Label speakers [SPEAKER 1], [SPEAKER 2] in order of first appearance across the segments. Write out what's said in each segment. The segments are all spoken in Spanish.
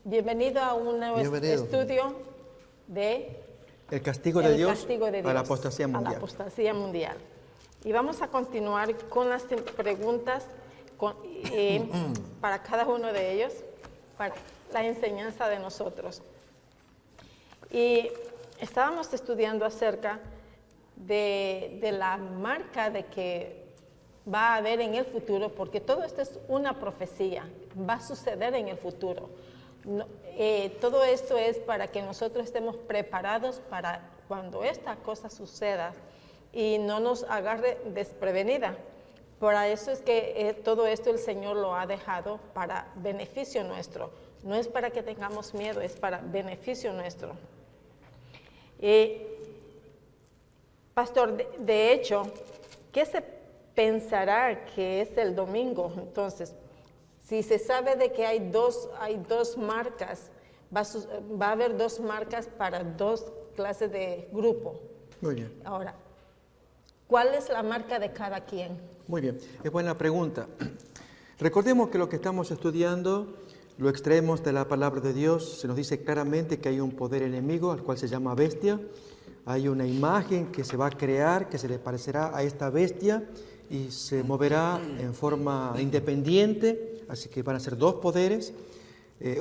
[SPEAKER 1] Bienvenido a un nuevo estudio de
[SPEAKER 2] El castigo de Dios
[SPEAKER 1] a la apostasía mundial. Y vamos a continuar con las preguntas para cada uno de ellos, para la enseñanza de nosotros. Y estábamos estudiando acerca de la marca de que va a haber en el futuro, porque todo esto es una profecía, va a suceder en el futuro. Todo esto es para que nosotros estemos preparados para cuando esta cosa suceda y no nos agarre desprevenida. Por eso es que todo esto el Señor lo ha dejado para beneficio nuestro. No es para que tengamos miedo, es para beneficio nuestro. Pastor, de hecho, ¿qué se pensará que es el domingo? Entonces, si se sabe de que hay dos marcas, va a haber dos marcas para dos clases de grupo.
[SPEAKER 2] Muy bien.
[SPEAKER 1] Ahora, ¿cuál es la marca de cada quien?
[SPEAKER 2] Muy bien, es buena pregunta. Recordemos que lo que estamos estudiando lo extraemos de la palabra de Dios. Se nos dice claramente que hay un poder enemigo al cual se llama bestia. Hay una imagen que se va a crear, que se le parecerá a esta bestia y se moverá en forma independiente. Así que van a ser dos poderes,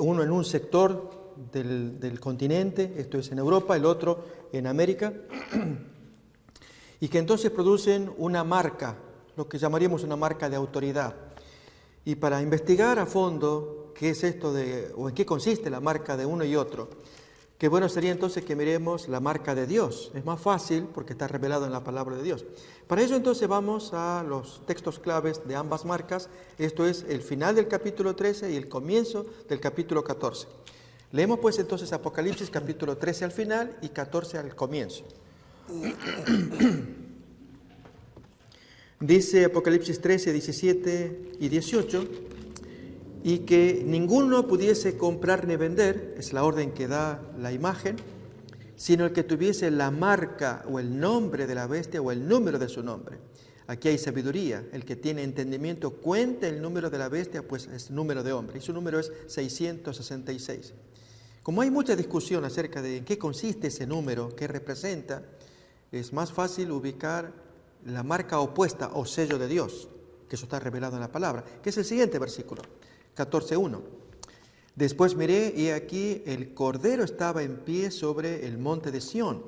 [SPEAKER 2] uno en un sector del continente, esto es en Europa, el otro en América, y que entonces producen una marca, lo que llamaríamos una marca de autoridad. Y para investigar a fondo qué es esto o en qué consiste la marca de uno y otro, qué bueno sería entonces que miremos la marca de Dios. Es más fácil porque está revelado en la palabra de Dios. Para ello entonces vamos a los textos claves de ambas marcas. Esto es el final del capítulo 13 y el comienzo del capítulo 14. Leemos pues entonces Apocalipsis capítulo 13 al final y 14 al comienzo. Dice Apocalipsis 13, 17 y 18, y que ninguno pudiese comprar ni vender, es la orden que da la imagen, sino el que tuviese la marca o el nombre de la bestia o el número de su nombre. Aquí hay sabiduría. El que tiene entendimiento cuenta el número de la bestia, pues es número de hombre, y su número es 666. Como hay mucha discusión acerca de en qué consiste ese número, qué representa, es más fácil ubicar la marca opuesta o sello de Dios, que eso está revelado en la palabra, que es el siguiente versículo, 14:1. Después miré y aquí el Cordero estaba en pie sobre el monte de Sión,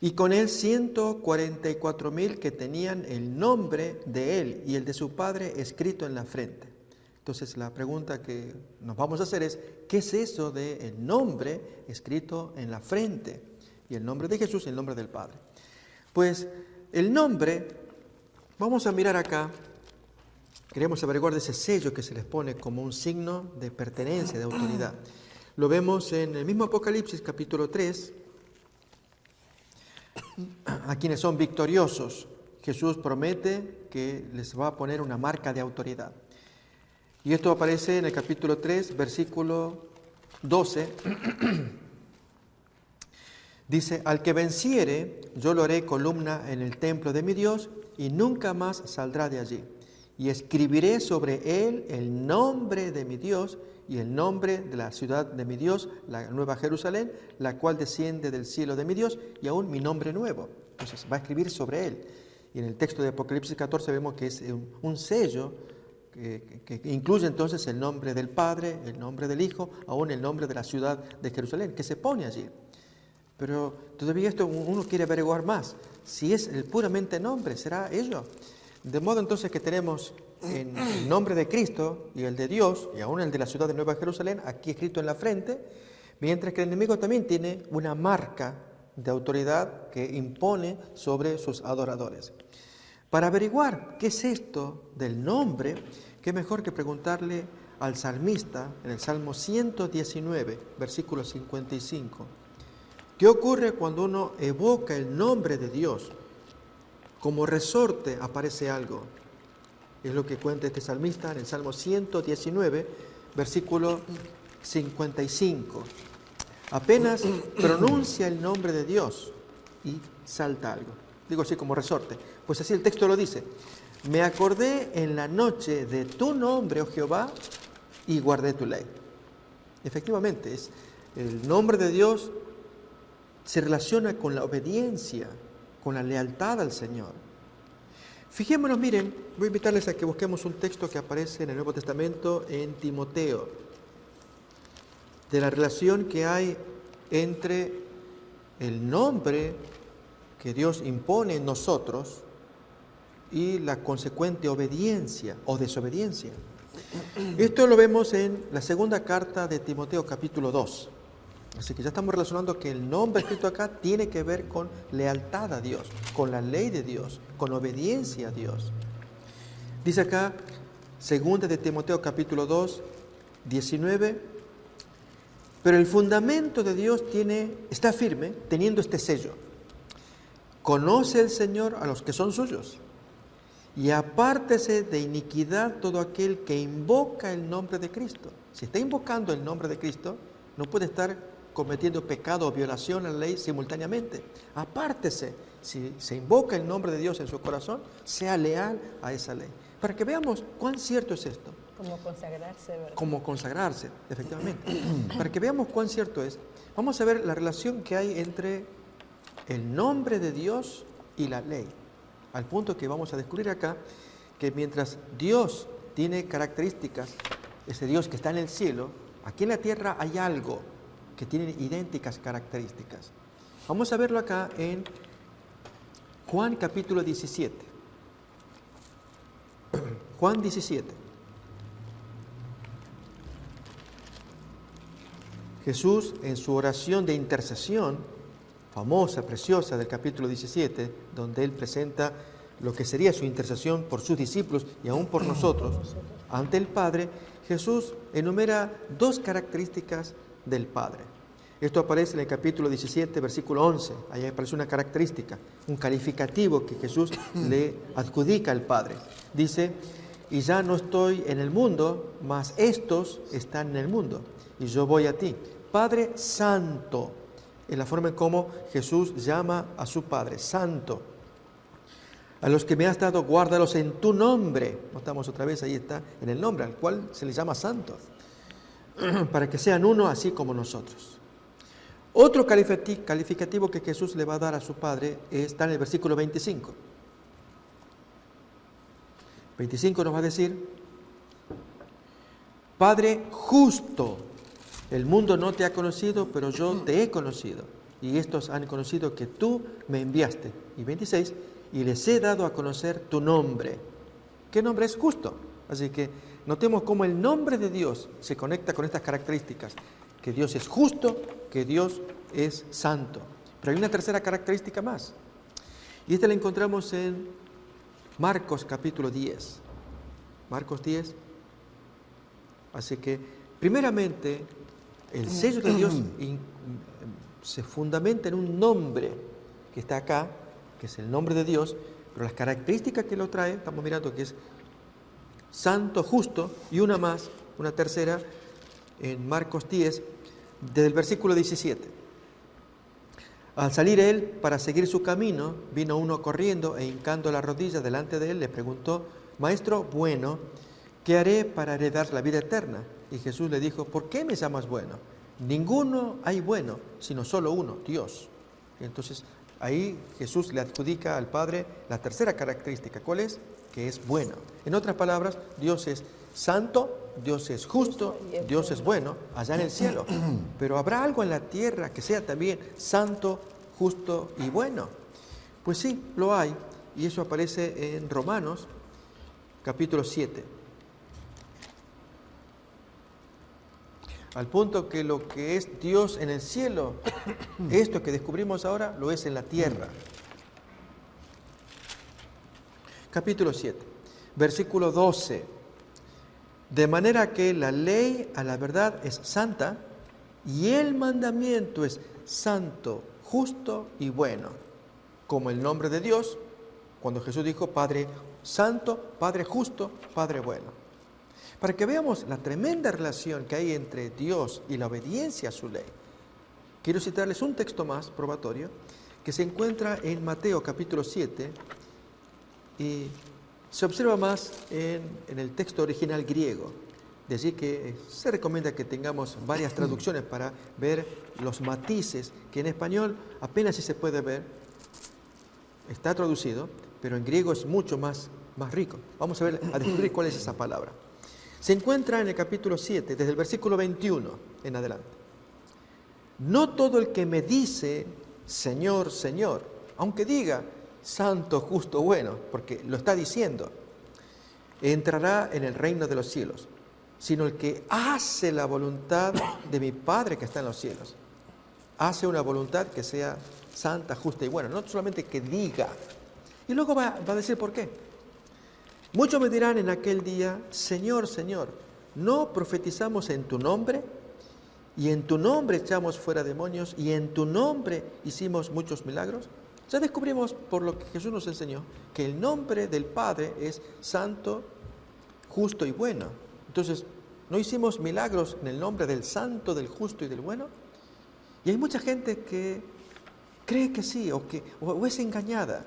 [SPEAKER 2] y con él 144,000 que tenían el nombre de él y el de su padre escrito en la frente. Entonces la pregunta que nos vamos a hacer es, ¿qué es eso de el nombre escrito en la frente? Y el nombre de Jesús y el nombre del Padre. Pues el nombre, vamos a mirar acá. Queremos averiguar de ese sello que se les pone como un signo de pertenencia, de autoridad. Lo vemos en el mismo Apocalipsis, capítulo 3. A quienes son victoriosos, Jesús promete que les va a poner una marca de autoridad. Y esto aparece en el capítulo 3, versículo 12. Dice, al que venciere, yo lo haré columna en el templo de mi Dios y nunca más saldrá de allí. Y escribiré sobre él el nombre de mi Dios y el nombre de la ciudad de mi Dios, la nueva Jerusalén, la cual desciende del cielo de mi Dios, y aún mi nombre nuevo. Entonces va a escribir sobre él. Y en el texto de Apocalipsis 14 vemos que es un sello que incluye entonces el nombre del Padre, el nombre del Hijo, aún el nombre de la ciudad de Jerusalén, que se pone allí. Pero todavía esto uno quiere averiguar más. Si es el puramente nombre, ¿será ello? De modo entonces que tenemos en el nombre de Cristo y el de Dios, y aún el de la ciudad de Nueva Jerusalén, aquí escrito en la frente, mientras que el enemigo también tiene una marca de autoridad que impone sobre sus adoradores. Para averiguar qué es esto del nombre, qué mejor que preguntarle al salmista en el Salmo 119, versículo 55. ¿Qué ocurre cuando uno evoca el nombre de Dios? Como resorte aparece algo. Es lo que cuenta este salmista en el Salmo 119, versículo 55. Apenas pronuncia el nombre de Dios y salta algo. Digo así como resorte. Pues así el texto lo dice. Me acordé en la noche de tu nombre, oh Jehová, y guardé tu ley. Efectivamente, el nombre de Dios se relaciona con la obediencia, con la lealtad al Señor. Fijémonos, miren, voy a invitarles a que busquemos un texto que aparece en el Nuevo Testamento en Timoteo, de la relación que hay entre el nombre que Dios impone en nosotros y la consecuente obediencia o desobediencia. Esto lo vemos en la segunda carta de Timoteo, capítulo 2. Así que ya estamos relacionando que el nombre escrito acá tiene que ver con lealtad a Dios, con la ley de Dios, con obediencia a Dios. Dice acá, segunda de Timoteo, capítulo 2, 19, pero el fundamento de Dios está firme, teniendo este sello. Conoce el Señor a los que son suyos, y apártese de iniquidad todo aquel que invoca el nombre de Cristo. Si está invocando el nombre de Cristo, no puede estar cometiendo pecado o violación a la ley simultáneamente. Apártese. Si se invoca el nombre de Dios en su corazón, sea leal a esa ley. Para que veamos cuán cierto es esto.
[SPEAKER 1] Como consagrarse, ¿verdad?
[SPEAKER 2] Como consagrarse, efectivamente. Para que veamos cuán cierto es, vamos a ver la relación que hay entre el nombre de Dios y la ley. Al punto que vamos a descubrir acá que mientras Dios tiene características, ese Dios que está en el cielo, aquí en la tierra hay algo que tiene idénticas características. Vamos a verlo acá en Juan capítulo 17. Juan 17. Jesús, en su oración de intercesión, famosa, preciosa, del capítulo 17, donde Él presenta lo que sería su intercesión por sus discípulos y aún por nosotros, ante el Padre, Jesús enumera dos características del Padre. Esto aparece en el capítulo 17, versículo 11. Ahí aparece una característica, un calificativo que Jesús le adjudica al Padre. Dice, y ya no estoy en el mundo, mas estos están en el mundo, y yo voy a ti. Padre Santo, es la forma en cómo Jesús llama a su Padre, Santo. A los que me has dado, guárdalos en tu nombre. Notamos otra vez, ahí está, en el nombre, al cual se les llama Santo, para que sean uno así como nosotros. Otro calificativo que Jesús le va a dar a su Padre está en el versículo 25. 25 nos va a decir, Padre justo, el mundo no te ha conocido, pero yo te he conocido, y estos han conocido que tú me enviaste. Y 26, y les he dado a conocer tu nombre. ¿Qué nombre es? Justo. Así que notemos cómo el nombre de Dios se conecta con estas características, que Dios es justo, que Dios es santo. Pero hay una tercera característica más, y esta la encontramos en Marcos capítulo 10. Marcos 10. Así que, primeramente, el sello de Dios se fundamenta en un nombre que está acá, que es el nombre de Dios, pero las características que lo trae, estamos mirando que es santo, justo, y una más, una tercera, en Marcos 10, desde el versículo 17. Al salir él para seguir su camino, vino uno corriendo e hincando la rodilla delante de él, le preguntó, Maestro bueno, ¿qué haré para heredar la vida eterna? Y Jesús le dijo, ¿por qué me llamas bueno? Ninguno hay bueno, sino solo uno, Dios. Y entonces ahí Jesús le adjudica al Padre la tercera característica. ¿Cuál es? Que es bueno. En otras palabras, Dios es santo, Dios es justo, Dios es bueno, allá en el cielo. Pero ¿habrá algo en la tierra que sea también santo, justo y bueno? Pues sí, lo hay. Y eso aparece en Romanos, capítulo 7. Al punto que lo que es Dios en el cielo, esto que descubrimos ahora, lo es en la tierra. Capítulo 7, versículo 12. De manera que la ley a la verdad es santa y el mandamiento es santo, justo y bueno. Como el nombre de Dios, cuando Jesús dijo Padre Santo, Padre Justo, Padre Bueno. Para que veamos la tremenda relación que hay entre Dios y la obediencia a su ley, quiero citarles un texto más probatorio que se encuentra en Mateo capítulo 7 y se observa más en el texto original griego. De allí que se recomienda que tengamos varias traducciones para ver los matices, que en español apenas si se puede ver, está traducido, pero en griego es mucho más rico. Vamos a descubrir cuál es esa palabra. Se encuentra en el capítulo 7, desde el versículo 21 en adelante. No todo el que me dice, Señor, Señor, aunque diga santo, justo, bueno, porque lo está diciendo, entrará en el reino de los cielos, sino el que hace la voluntad de mi Padre que está en los cielos. Hace una voluntad que sea santa, justa y buena, no solamente que diga. Y luego va a decir por qué. Muchos me dirán en aquel día, Señor, Señor, ¿no profetizamos en tu nombre? Y en tu nombre echamos fuera demonios, y en tu nombre hicimos muchos milagros. Ya descubrimos por lo que Jesús nos enseñó, que el nombre del Padre es santo, justo y bueno. Entonces, ¿no hicimos milagros en el nombre del santo, del justo y del bueno? Y hay mucha gente que cree que sí, o es engañada,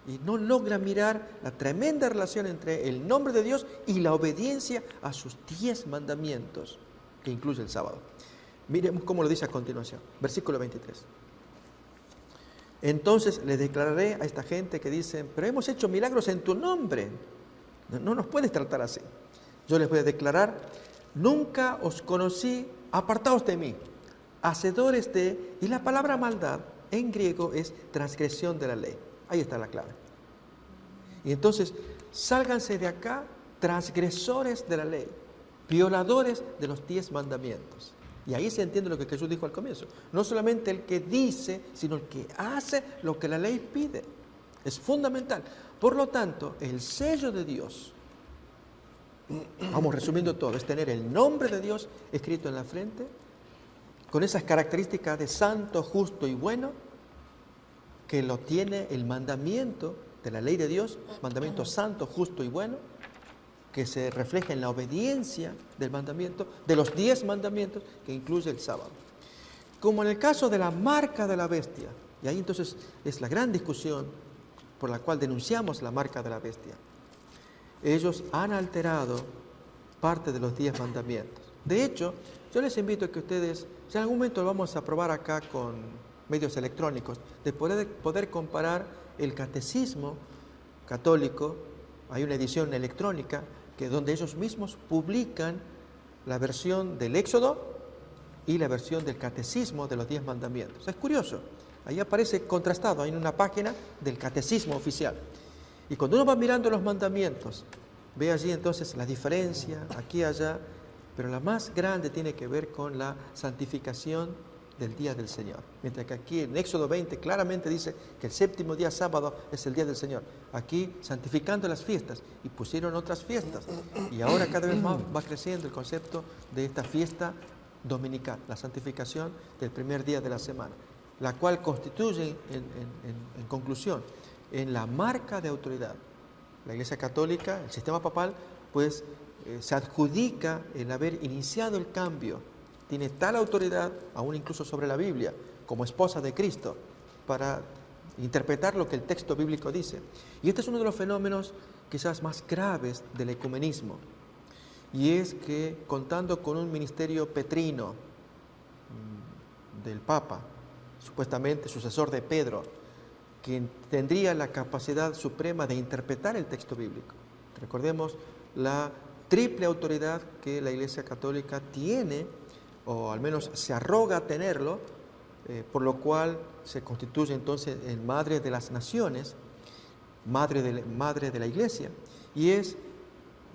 [SPEAKER 2] y no logra mirar la tremenda relación entre el nombre de Dios y la obediencia a sus 10 mandamientos, que incluye el sábado. Miremos cómo lo dice a continuación, versículo 23. Entonces les declararé a esta gente que dicen, pero hemos hecho milagros en tu nombre. No nos puedes tratar así. Yo les voy a declarar, nunca os conocí, apartaos de mí, hacedores de... Y la palabra maldad en griego es transgresión de la ley. Ahí está la clave. Y entonces, sálganse de acá, transgresores de la ley, violadores de los 10 mandamientos. Y ahí se entiende lo que Jesús dijo al comienzo. No solamente el que dice, sino el que hace lo que la ley pide. Es fundamental. Por lo tanto, el sello de Dios, vamos resumiendo todo, es tener el nombre de Dios escrito en la frente, con esas características de santo, justo y bueno, que lo tiene el mandamiento de la ley de Dios, mandamiento santo, justo y bueno, que se refleja en la obediencia del mandamiento, de los 10 mandamientos que incluye el sábado. Como en el caso de la marca de la bestia, y ahí entonces es la gran discusión por la cual denunciamos la marca de la bestia. Ellos han alterado parte de los 10 mandamientos. De hecho, yo les invito a que ustedes, si en algún momento lo vamos a probar acá con medios electrónicos, de poder comparar el catecismo católico. Hay una edición electrónica donde ellos mismos publican la versión del Éxodo y la versión del catecismo de los 10 mandamientos. Es curioso, ahí aparece contrastado, hay una página del catecismo oficial. Y cuando uno va mirando los mandamientos, ve allí entonces la diferencia, aquí y allá, pero la más grande tiene que ver con la santificación del día del Señor. Mientras que aquí en Éxodo 20 claramente dice que el séptimo día sábado es el día del Señor. Aquí santificando las fiestas, y pusieron otras fiestas. Y ahora cada vez más va creciendo el concepto de esta fiesta dominical, la santificación del primer día de la semana, la cual constituye en conclusión en la marca de autoridad. La Iglesia Católica, el sistema papal, pues se adjudica el haber iniciado el cambio. Tiene tal autoridad, aún incluso sobre la Biblia, como esposa de Cristo, para interpretar lo que el texto bíblico dice. Y este es uno de los fenómenos quizás más graves del ecumenismo. Y es que, contando con un ministerio petrino del Papa, supuestamente sucesor de Pedro, quien tendría la capacidad suprema de interpretar el texto bíblico. Recordemos la triple autoridad que la Iglesia Católica tiene, o al menos se arroga tenerlo, por lo cual se constituye entonces en madre de las naciones, madre de la Iglesia, y es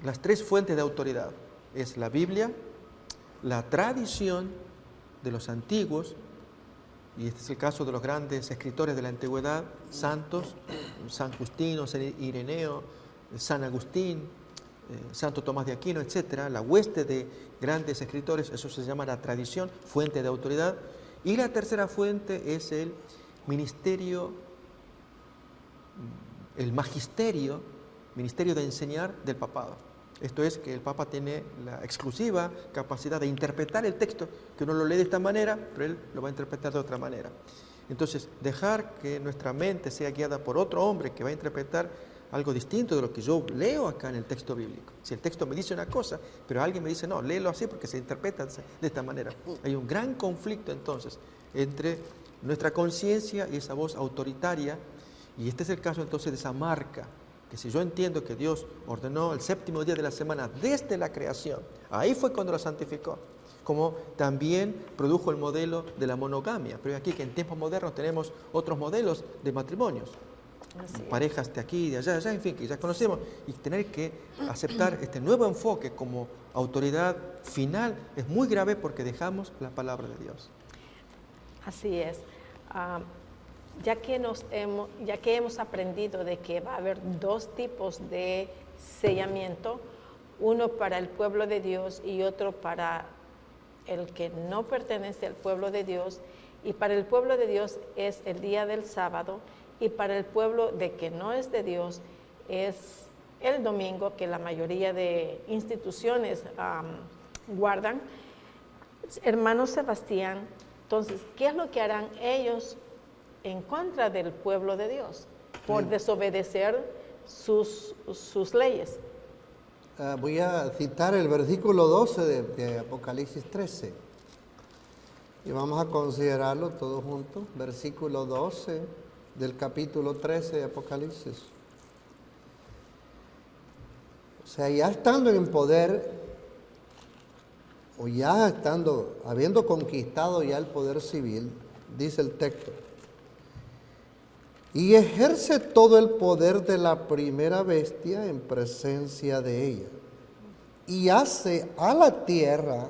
[SPEAKER 2] las 3 fuentes de autoridad. Es la Biblia, la tradición de los antiguos, y este es el caso de los grandes escritores de la antigüedad, santos, San Justino, San Ireneo, San Agustín, Santo Tomás de Aquino, etcétera, la hueste de grandes escritores, eso se llama la tradición, fuente de autoridad. Y la tercera fuente es el ministerio, el magisterio, ministerio de enseñar del papado. Esto es que el Papa tiene la exclusiva capacidad de interpretar el texto, que uno lo lee de esta manera, pero él lo va a interpretar de otra manera. Entonces, dejar que nuestra mente sea guiada por otro hombre que va a interpretar algo distinto de lo que yo leo acá en el texto bíblico. Si el texto me dice una cosa, pero alguien me dice, no, léelo así porque se interpreta de esta manera. Hay un gran conflicto entonces entre nuestra conciencia y esa voz autoritaria, y este es el caso entonces de esa marca, que si yo entiendo que Dios ordenó el séptimo día de la semana desde la creación, ahí fue cuando lo santificó, como también produjo el modelo de la monogamia. Pero aquí que en tiempos modernos tenemos otros modelos de matrimonios, parejas de aquí, de allá, en fin, que ya conocemos, y tener que aceptar este nuevo enfoque como autoridad final es muy grave porque dejamos la palabra de Dios.
[SPEAKER 1] Así es. Ya que hemos aprendido de que va a haber dos tipos de sellamiento, uno para el pueblo de Dios y otro para el que no pertenece al pueblo de Dios, y para el pueblo de Dios es el día del sábado, y para el pueblo de que no es de Dios es el domingo, que la mayoría de instituciones guardan. Hermano Sebastián, entonces, ¿qué es lo que harán ellos en contra del pueblo de Dios por desobedecer sus leyes?
[SPEAKER 3] Voy a citar el versículo 12 de Apocalipsis 13 y vamos a considerarlo todos juntos. Versículo 12 del capítulo 13 de Apocalipsis. O sea, ya estando en poder, o ya habiendo conquistado ya el poder civil, dice el texto, y ejerce todo el poder de la primera bestia en presencia de ella, y hace a la tierra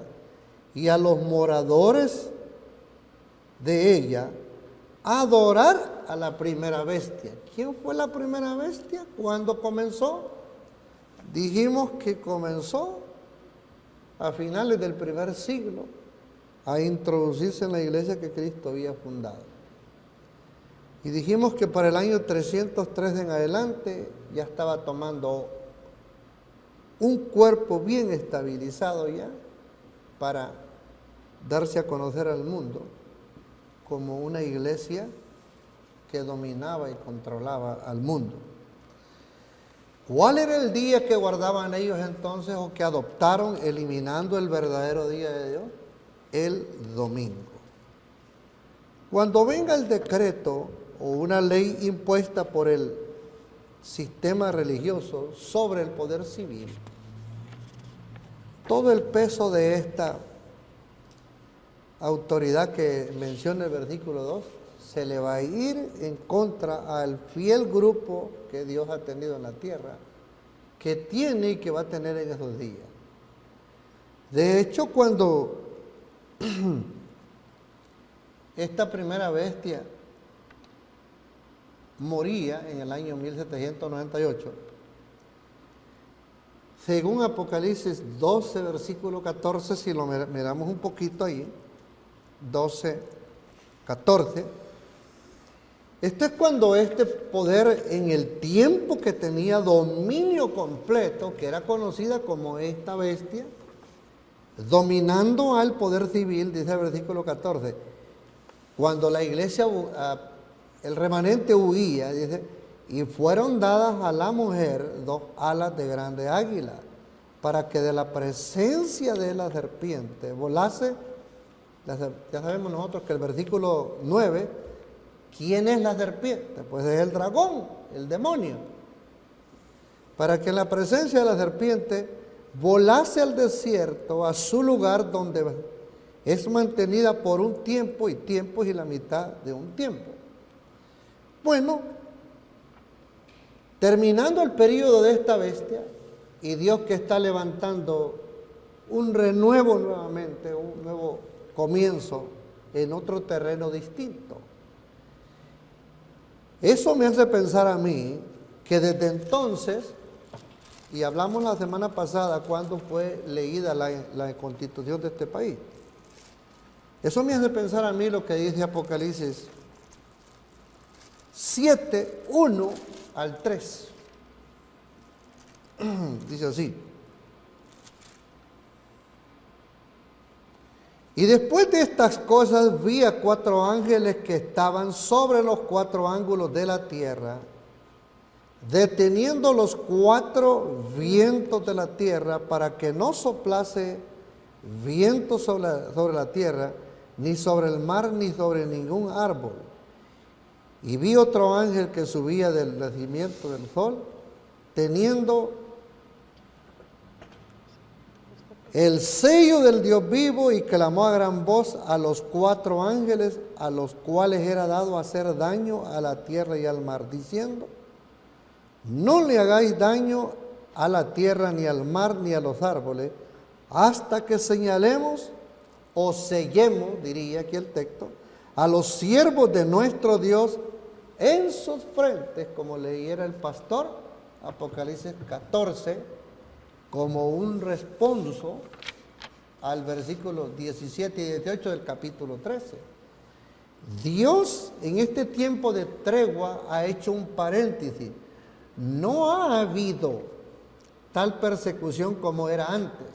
[SPEAKER 3] y a los moradores de ella adorar a la primera bestia. ¿Quién fue la primera bestia? ¿Cuándo comenzó? Dijimos que comenzó a finales del primer siglo a introducirse en la iglesia que Cristo había fundado. Y dijimos que para el año 303 en adelante ya estaba tomando un cuerpo bien estabilizado ya para darse a conocer al mundo como una iglesia que dominaba y controlaba al mundo. ¿Cuál era el día que guardaban ellos entonces o que adoptaron eliminando el verdadero día de Dios? El domingo. Cuando venga el decreto o una ley impuesta por el sistema religioso sobre el poder civil, todo el peso de esta autoridad que menciona el versículo 2 se le va a ir en contra al fiel grupo que Dios ha tenido en la tierra, que tiene y que va a tener en esos días. De hecho, cuando esta primera bestia moría en el año 1798, según Apocalipsis 12, versículo 14, si lo miramos un poquito ahí, 12, 14, esto es cuando este poder en el tiempo que tenía dominio completo, que era conocida como esta bestia, dominando al poder civil, dice el versículo 14, cuando la iglesia, el remanente huía, dice, y fueron dadas a la mujer 2 alas de grande águila, para que de la presencia de la serpiente volase. Ya sabemos nosotros que el versículo 9, ¿quién es la serpiente? Pues es el dragón, el demonio. Para que en la presencia de la serpiente volase al desierto, a su lugar donde es mantenida por un tiempo y la mitad de un tiempo. Bueno, terminando el periodo de esta bestia, y Dios que está levantando un renuevo nuevamente, un nuevo comienzo en otro terreno distinto. Eso me hace pensar a mí que desde entonces, y hablamos la semana pasada cuando fue leída la constitución de este país, eso me hace pensar a mí lo que dice Apocalipsis 7, 1 al 3. Dice así: y después de estas cosas vi a 4 ángeles que estaban sobre los 4 ángulos de la tierra, deteniendo los 4 vientos de la tierra para que no soplase viento sobre la tierra, ni sobre el mar, ni sobre ningún árbol. Y vi otro ángel que subía del nacimiento del sol, teniendo el sello del Dios vivo, y clamó a gran voz a los 4 ángeles, a los cuales era dado hacer daño a la tierra y al mar, diciendo: no le hagáis daño a la tierra, ni al mar, ni a los árboles, hasta que señalemos o sellemos, diría aquí el texto, a los siervos de nuestro Dios en sus frentes, como leyera el pastor, Apocalipsis 14, como un responso al versículo 17 y 18 del capítulo 13. Dios en este tiempo de tregua ha hecho un paréntesis. No ha habido tal persecución como era antes.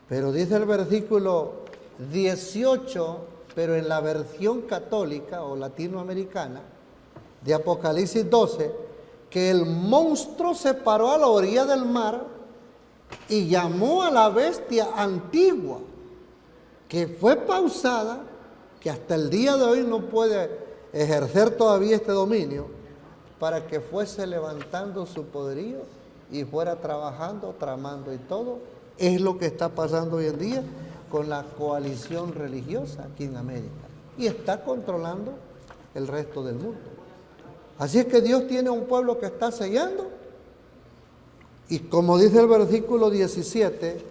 [SPEAKER 3] Pero dice el versículo 18, pero en la versión católica o latinoamericana de Apocalipsis 12, que el monstruo se paró a la orilla del mar y llamó a la bestia antigua, que fue pausada, que hasta el día de hoy no puede ejercer todavía este dominio, para que fuese levantando su poderío y fuera trabajando, tramando y todo. Es lo que está pasando hoy en día con la coalición religiosa aquí en América, y está controlando el resto del mundo. Así es que Dios tiene un pueblo que está sellando, y como dice el versículo 17,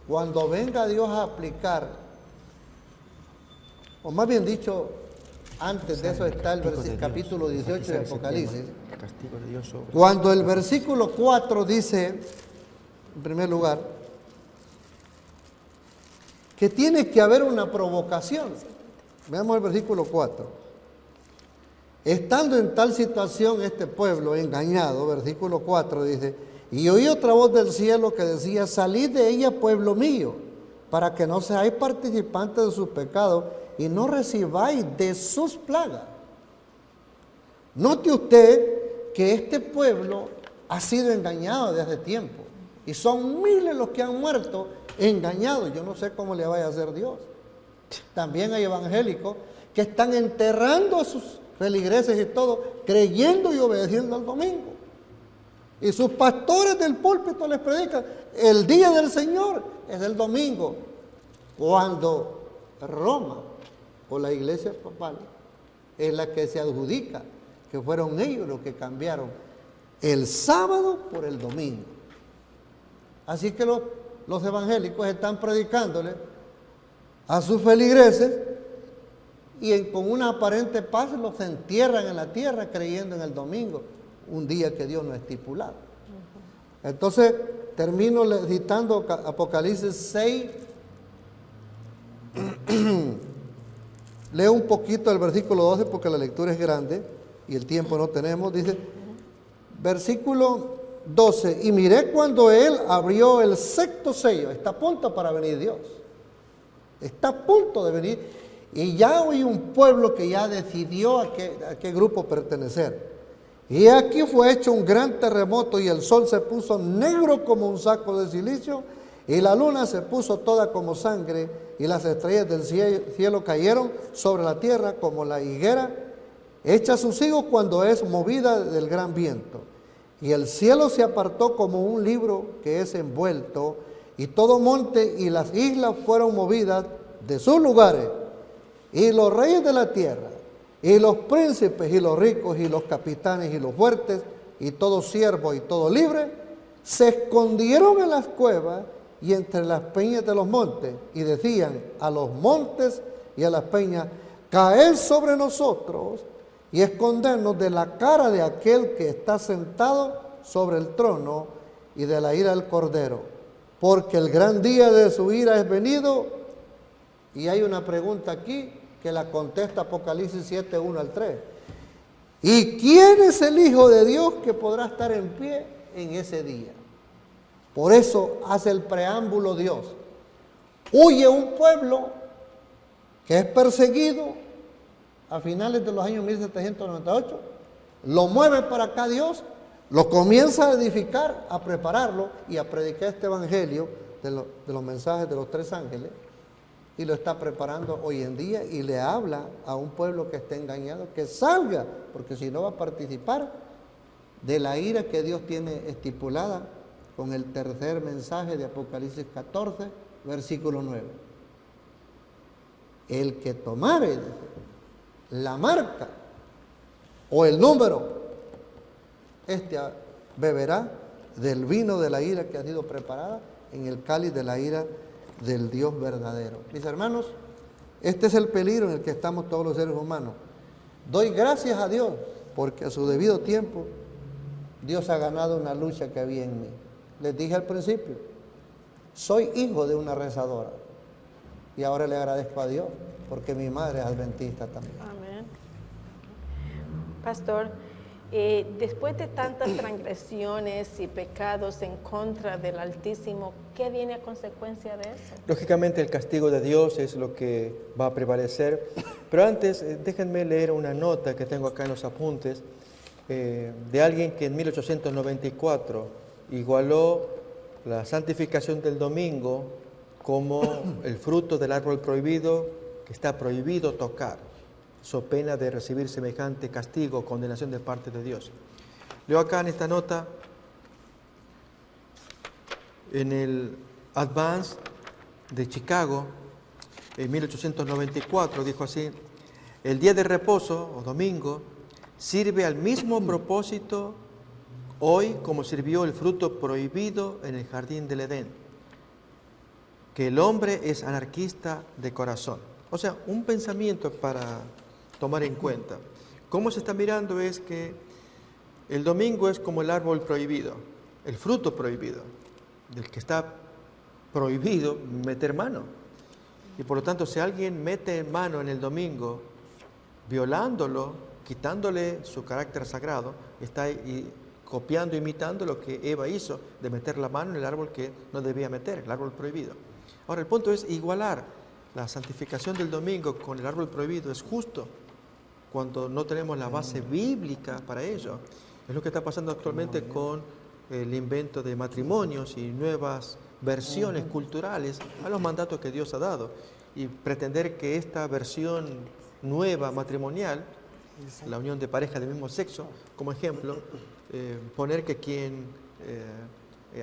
[SPEAKER 3] cuando venga Dios a aplicar, o más bien dicho, antes de eso está el capítulo 18 de Apocalipsis, cuando el versículo 4 dice, en primer lugar, que tiene que haber una provocación. Veamos el versículo 4. Estando en tal situación este pueblo engañado, versículo 4 dice: y oí otra voz del cielo que decía: salid de ella, pueblo mío, para que no seáis participantes de sus pecados y no recibáis de sus plagas. Note usted que este pueblo ha sido engañado desde hace tiempo, y son miles los que han muerto engañados. Yo no sé cómo le vaya a hacer Dios. También hay evangélicos que están enterrando a sus feligreses y todo, creyendo y obedeciendo al domingo. Y sus pastores del púlpito les predican: el día del Señor es el domingo, cuando Roma o la iglesia papal es la que se adjudica que fueron ellos los que cambiaron el sábado por el domingo. Así que los evangélicos están predicándole a sus feligreses, y con una aparente paz los entierran en la tierra creyendo en el domingo, un día que Dios no ha estipulado. Entonces termino citando Apocalipsis 6. Leo un poquito el versículo 12 porque la lectura es grande y el tiempo no tenemos. Dice, versículo 12: y miré cuando él abrió el 6º sello. Está a punto para venir Dios. Está a punto de venir. Y ya hay un pueblo que ya decidió a qué grupo pertenecer. Y aquí fue hecho un gran terremoto, y el sol se puso negro como un saco de silicio, y la luna se puso toda como sangre, y las estrellas del cielo cayeron sobre la tierra como la higuera echa sus higos cuando es movida del gran viento. Y el cielo se apartó como un libro que es envuelto, y todo monte y las islas fueron movidas de sus lugares. Y los reyes de la tierra, y los príncipes, y los ricos, y los capitanes, y los fuertes, y todo siervo, y todo libre, se escondieron en las cuevas y entre las peñas de los montes, y decían a los montes y a las peñas: caed sobre nosotros y escondernos de la cara de aquel que está sentado sobre el trono y de la ira del Cordero, porque el gran día de su ira es venido. Y hay una pregunta aquí que la contesta Apocalipsis 7, 1 al 3. ¿Y quién es el Hijo de Dios que podrá estar en pie en ese día? Por eso hace el preámbulo Dios. Huye un pueblo que es perseguido a finales de los años 1798 lo mueve para acá Dios, lo comienza a edificar, a prepararlo y a predicar este evangelio de los mensajes de los 3 ángeles, y lo está preparando hoy en día y le habla a un pueblo que está engañado que salga, porque si no va a participar de la ira que Dios tiene estipulada con el tercer mensaje de Apocalipsis 14, versículo 9. El que tomare la marca o el número, este beberá del vino de la ira que ha sido preparada en el cáliz de la ira del Dios verdadero. Mis hermanos, este es el peligro en el que estamos todos los seres humanos. Doy gracias a Dios porque a su debido tiempo Dios ha ganado una lucha que había en mí. Les dije al principio, soy hijo de una rezadora y ahora le agradezco a Dios porque mi madre es adventista también.
[SPEAKER 1] Amén. Pastor, después de tantas transgresiones y pecados en contra del Altísimo, ¿qué viene a consecuencia de eso?
[SPEAKER 2] Lógicamente el castigo de Dios es lo que va a prevalecer, pero antes déjenme leer una nota que tengo acá en los apuntes de alguien que en 1894 igualó la santificación del domingo como el fruto del árbol prohibido que está prohibido tocar, so pena de recibir semejante castigo o condenación de parte de Dios. Leo acá en esta nota, en el Advance de Chicago, en 1894, dijo así: el día de reposo, o domingo, sirve al mismo propósito hoy como sirvió el fruto prohibido en el jardín del Edén, que el hombre es anarquista de corazón. O sea, un pensamiento para tomar en cuenta. Cómo se está mirando es que el domingo es como el árbol prohibido, el fruto prohibido, del que está prohibido meter mano. Y por lo tanto, si alguien mete mano en el domingo, violándolo, quitándole su carácter sagrado, está copiando, imitando lo que Eva hizo, de meter la mano en el árbol que no debía meter, el árbol prohibido. Ahora, el punto es igualar la santificación del domingo con el árbol prohibido. Es justo cuando no tenemos la base bíblica para ello. Es lo que está pasando actualmente con el invento de matrimonios y nuevas versiones culturales a los mandatos que Dios ha dado. Y pretender que esta versión nueva matrimonial, la unión de pareja del mismo sexo, como ejemplo, poner que quien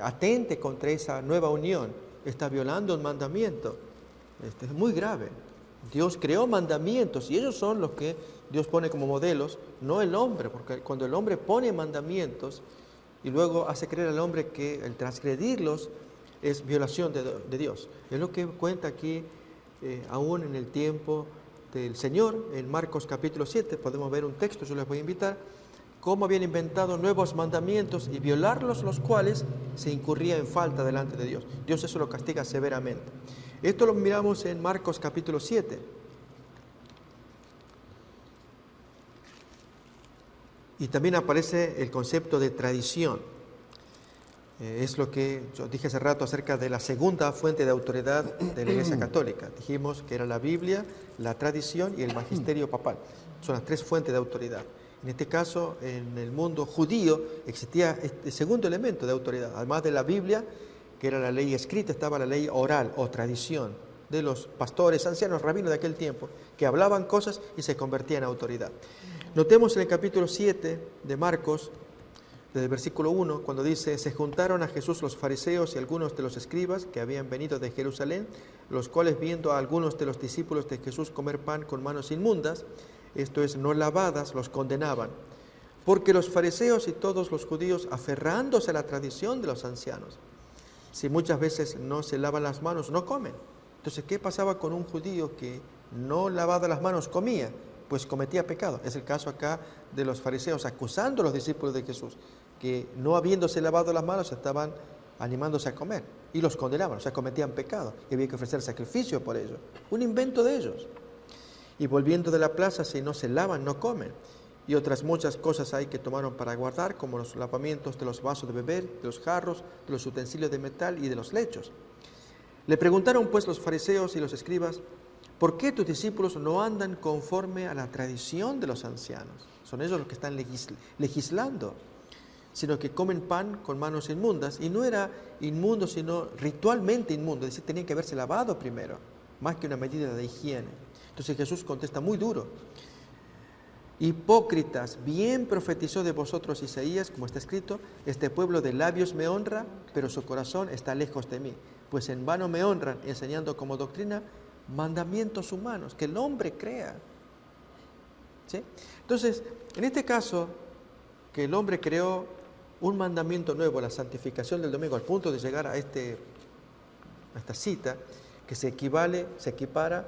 [SPEAKER 2] atente contra esa nueva unión está violando un mandamiento. Es muy grave. Dios creó mandamientos y ellos son los que Dios pone como modelos, no el hombre, porque cuando el hombre pone mandamientos y luego hace creer al hombre que el transgredirlos es violación de Dios. Es lo que cuenta aquí, aún en el tiempo del Señor, en Marcos capítulo 7, podemos ver un texto, yo les voy a invitar, cómo habían inventado nuevos mandamientos y violarlos, los cuales se incurría en falta delante de Dios. Dios eso lo castiga severamente. Esto lo miramos en Marcos capítulo 7. Y también aparece el concepto de tradición. Es lo que yo dije hace rato acerca de la segunda fuente de autoridad de la Iglesia Católica. Dijimos que era la Biblia, la tradición y el magisterio papal. Son las 3 fuentes de autoridad. En este caso, en el mundo judío existía este segundo elemento de autoridad. Además de la Biblia, que era la ley escrita, estaba la ley oral o tradición de los pastores, ancianos, rabinos de aquel tiempo, que hablaban cosas y se convertían en autoridad. Notemos en el capítulo 7 de Marcos, desde el versículo 1, cuando dice: se juntaron a Jesús los fariseos y algunos de los escribas que habían venido de Jerusalén, los cuales, viendo a algunos de los discípulos de Jesús comer pan con manos inmundas, esto es, no lavadas, los condenaban. Porque los fariseos y todos los judíos, aferrándose a la tradición de los ancianos, si muchas veces no se lavan las manos, no comen. Entonces, ¿qué pasaba con un judío que no lavaba las manos comía? Pues cometía pecado. Es el caso acá de los fariseos acusando a los discípulos de Jesús, que no habiéndose lavado las manos estaban animándose a comer y los condenaban, o sea, cometían pecado y había que ofrecer sacrificio por ello. Un invento de ellos. Y volviendo de la plaza, si no se lavan, no comen. Y otras muchas cosas hay que tomaron para guardar, como los lavamientos de los vasos de beber, de los jarros, de los utensilios de metal y de los lechos. Le preguntaron pues los fariseos y los escribas: ¿por qué tus discípulos no andan conforme a la tradición de los ancianos? Son ellos los que están legislando, sino que comen pan con manos inmundas. Y no era inmundo, sino ritualmente inmundo, es decir, tenían que haberse lavado primero, más que una medida de higiene. Entonces Jesús contesta muy duro. Hipócritas, bien profetizó de vosotros Isaías, como está escrito, este pueblo de labios me honra, pero su corazón está lejos de mí. Pues en vano me honran, enseñando como doctrina mandamientos humanos, que el hombre crea. ¿Sí? Entonces, en este caso, que el hombre creó un mandamiento nuevo, la santificación del domingo, al punto de llegar a esta cita, que se equipara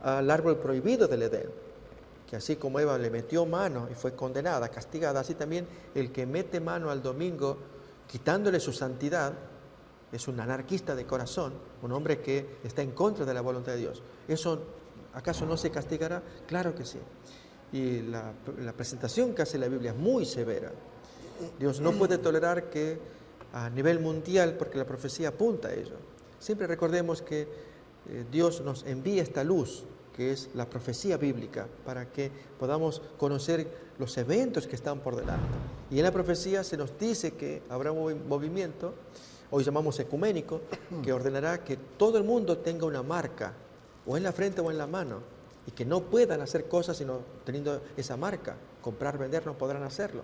[SPEAKER 2] al árbol prohibido del Edén. Que así como Eva le metió mano y fue condenada, castigada, así también el que mete mano al domingo, quitándole su santidad, es un anarquista de corazón, un hombre que está en contra de la voluntad de Dios. ¿Eso acaso no se castigará? Claro que sí. Y la presentación que hace la Biblia es muy severa. Dios no puede tolerar que a nivel mundial, porque la profecía apunta a ello. Siempre recordemos que Dios nos envía esta luz, que es la profecía bíblica, para que podamos conocer los eventos que están por delante. Y en la profecía se nos dice que habrá un movimiento, hoy llamamos ecuménico, que ordenará que todo el mundo tenga una marca, o en la frente o en la mano, y que no puedan hacer cosas sino teniendo esa marca. Comprar, vender, no podrán hacerlo.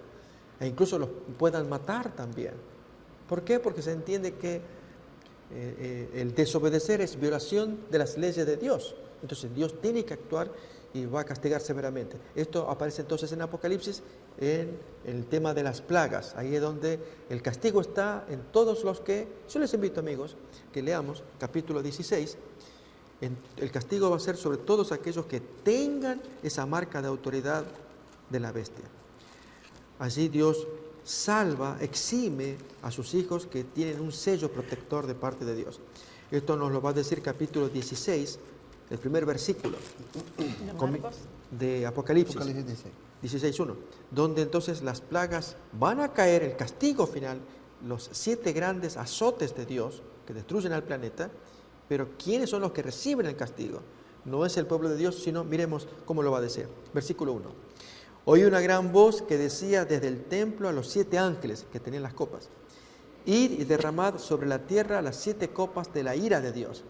[SPEAKER 2] E incluso los puedan matar también. ¿Por qué? Porque se entiende que el desobedecer es violación de las leyes de Dios. Entonces Dios tiene que actuar y va a castigar severamente. Esto aparece entonces en Apocalipsis en el tema de las plagas. Ahí es donde el castigo está en todos los que... Yo les invito, amigos, que leamos capítulo 16. El castigo va a ser sobre todos aquellos que tengan esa marca de autoridad de la bestia. Allí Dios salva, exime a sus hijos que tienen un sello protector de parte de Dios. Esto nos lo va a decir capítulo 16, el primer versículo de Apocalipsis 16:1, donde entonces las plagas van a caer, el castigo final, los 7 grandes azotes de Dios que destruyen al planeta. Pero ¿quiénes son los que reciben el castigo? No es el pueblo de Dios, sino miremos cómo lo va a decir. Versículo 1. Oí una gran voz que decía desde el templo a los 7 ángeles que tenían las copas: id y derramad sobre la tierra las 7 copas de la ira de Dios.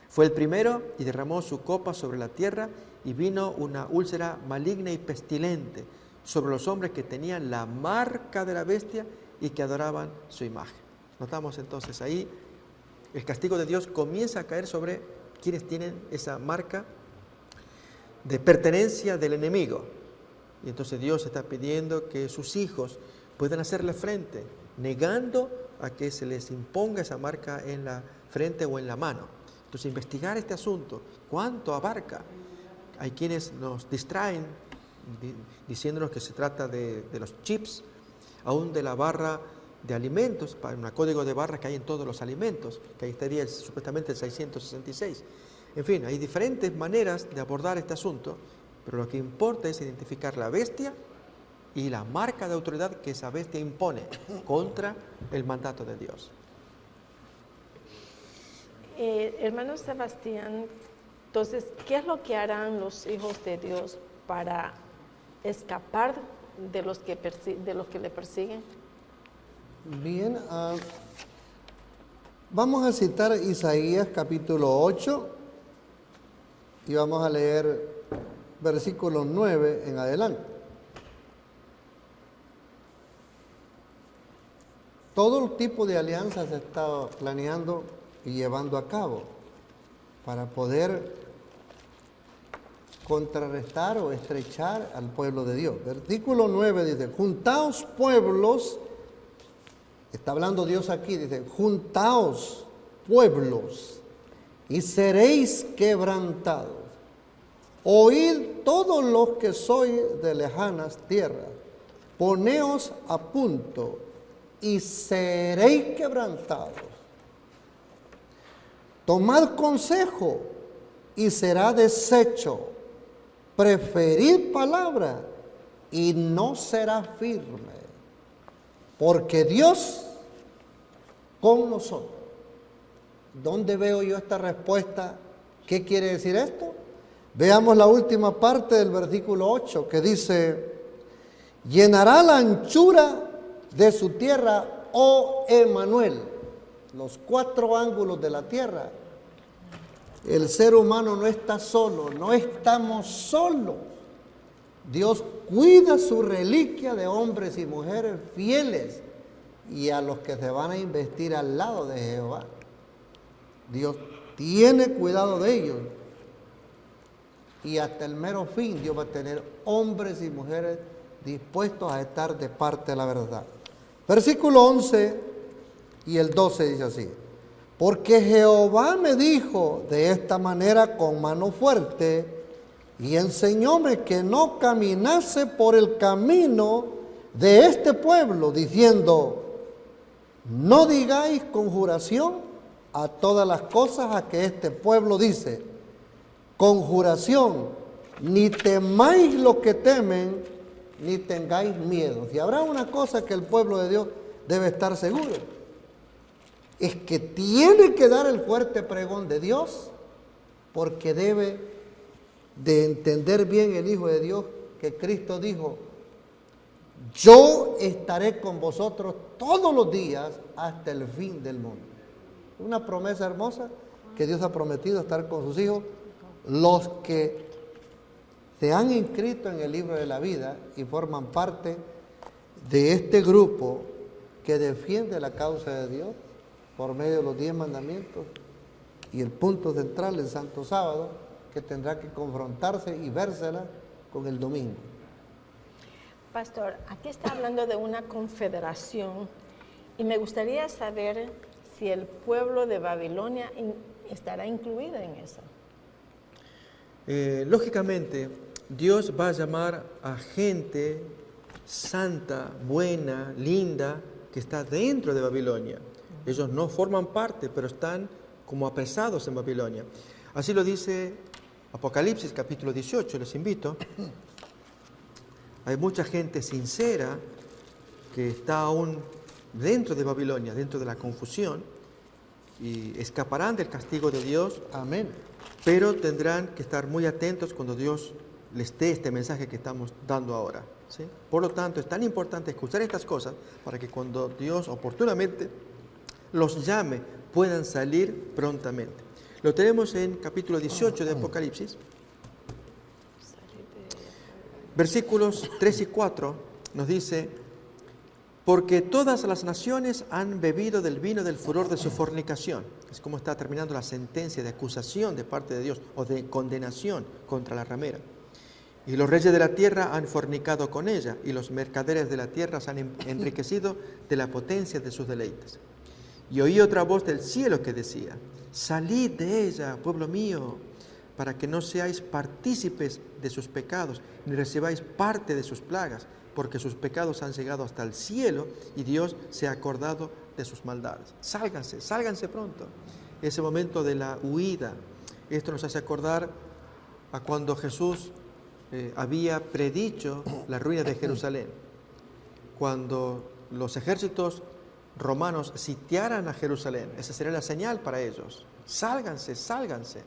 [SPEAKER 2] Fue el primero y derramó su copa sobre la tierra, y vino una úlcera maligna y pestilente sobre los hombres que tenían la marca de la bestia y que adoraban su imagen. Notamos entonces ahí, el castigo de Dios comienza a caer sobre quienes tienen esa marca de pertenencia del enemigo. Y entonces Dios está pidiendo que sus hijos puedan hacerle frente, negando a que se les imponga esa marca en la frente o en la mano. Entonces, investigar este asunto, ¿cuánto abarca? Hay quienes nos distraen diciéndonos que se trata de los chips, aún de la barra de alimentos, para un código de barra que hay en todos los alimentos, que ahí estaría supuestamente el 666. En fin, hay diferentes maneras de abordar este asunto, pero lo que importa es identificar la bestia y la marca de autoridad que esa bestia impone contra el mandato de Dios.
[SPEAKER 1] Hermano Sebastián, entonces, ¿qué es lo que harán los hijos de Dios para escapar de los que le persiguen?
[SPEAKER 3] Bien, vamos a citar Isaías capítulo 8 y vamos a leer versículo 9 en adelante. Todo tipo de alianzas se está planeando y llevando a cabo para poder contrarrestar o estrechar al pueblo de Dios. Versículo 9 dice: juntaos pueblos, está hablando Dios aquí, dice: juntaos pueblos y seréis quebrantados. Oíd todos los que sois de lejanas tierras, poneos a punto y seréis quebrantados. Tomad consejo y será deshecho. Preferid palabra y no será firme. Porque Dios con nosotros. ¿Dónde veo yo esta respuesta? ¿Qué quiere decir esto? Veamos la última parte del versículo 8 que dice, llenará la anchura de su tierra, oh Emmanuel, los 4 ángulos de la tierra. El ser humano no está solo, no estamos solos. Dios cuida su reliquia de hombres y mujeres fieles y a los que se van a investir al lado de Jehová. Dios tiene cuidado de ellos. Y hasta el mero fin Dios va a tener hombres y mujeres dispuestos a estar de parte de la verdad. Versículo 11 y el 12 dice así. Porque Jehová me dijo de esta manera con mano fuerte y enseñóme que no caminase por el camino de este pueblo, diciendo, no digáis conjuración a todas las cosas a que este pueblo dice, conjuración, ni temáis lo que temen, ni tengáis miedo. Si habrá una cosa que el pueblo de Dios debe estar seguro, es que tiene que dar el fuerte pregón de Dios, porque debe de entender bien el Hijo de Dios que Cristo dijo, yo estaré con vosotros todos los días hasta el fin del mundo. Una promesa hermosa que Dios ha prometido estar con sus hijos, los que se han inscrito en el libro de la vida y forman parte de este grupo que defiende la causa de Dios por medio de los 10 mandamientos y el punto central del Santo Sábado, que tendrá que confrontarse y vérsela con el domingo.
[SPEAKER 1] Pastor, aquí está hablando de una confederación y me gustaría saber si el pueblo de Babilonia estará incluido en eso.
[SPEAKER 2] Lógicamente, Dios va a llamar a gente santa, buena, linda, que está dentro de Babilonia. Ellos no forman parte, pero están como apresados en Babilonia. Así lo dice Apocalipsis capítulo 18, les invito. Hay mucha gente sincera que está aún dentro de Babilonia, dentro de la confusión, y escaparán del castigo de Dios.
[SPEAKER 3] Amén.
[SPEAKER 2] Pero tendrán que estar muy atentos cuando Dios les dé este mensaje que estamos dando ahora, ¿sí? Por lo tanto, es tan importante escuchar estas cosas para que cuando Dios oportunamente los llame, puedan salir prontamente. Lo tenemos en capítulo 18 de Apocalipsis. Versículos 3 y 4 nos dice, porque todas las naciones han bebido del vino del furor de su fornicación. Es como está terminando la sentencia de acusación de parte de Dios o de condenación contra la ramera. Y los reyes de la tierra han fornicado con ella, y los mercaderes de la tierra se han enriquecido de la potencia de sus deleites. Y oí otra voz del cielo que decía, salid de ella, pueblo mío, para que no seáis partícipes de sus pecados, ni recibáis parte de sus plagas, porque sus pecados han llegado hasta el cielo, y Dios se ha acordado de sus maldades. Sálganse, sálganse pronto. Ese momento de la huida, esto nos hace acordar a cuando Jesús había predicho la ruina de Jerusalén. Cuando los ejércitos romanos sitiaran a Jerusalén, esa sería la señal para ellos. Sálganse, sálganse.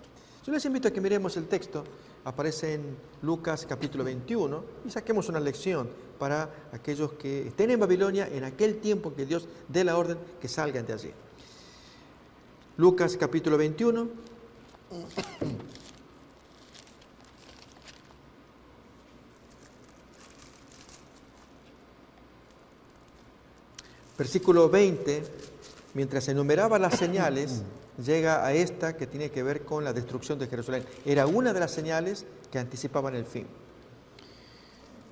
[SPEAKER 2] Yo les invito a que miremos el texto, aparece en Lucas capítulo 21, y saquemos una lección para aquellos que estén en Babilonia en aquel tiempo que Dios dé la orden que salgan de allí. Lucas capítulo 21. Versículo 20, mientras enumeraba las señales, llega a esta que tiene que ver con la destrucción de Jerusalén. Era una de las señales que anticipaban el fin.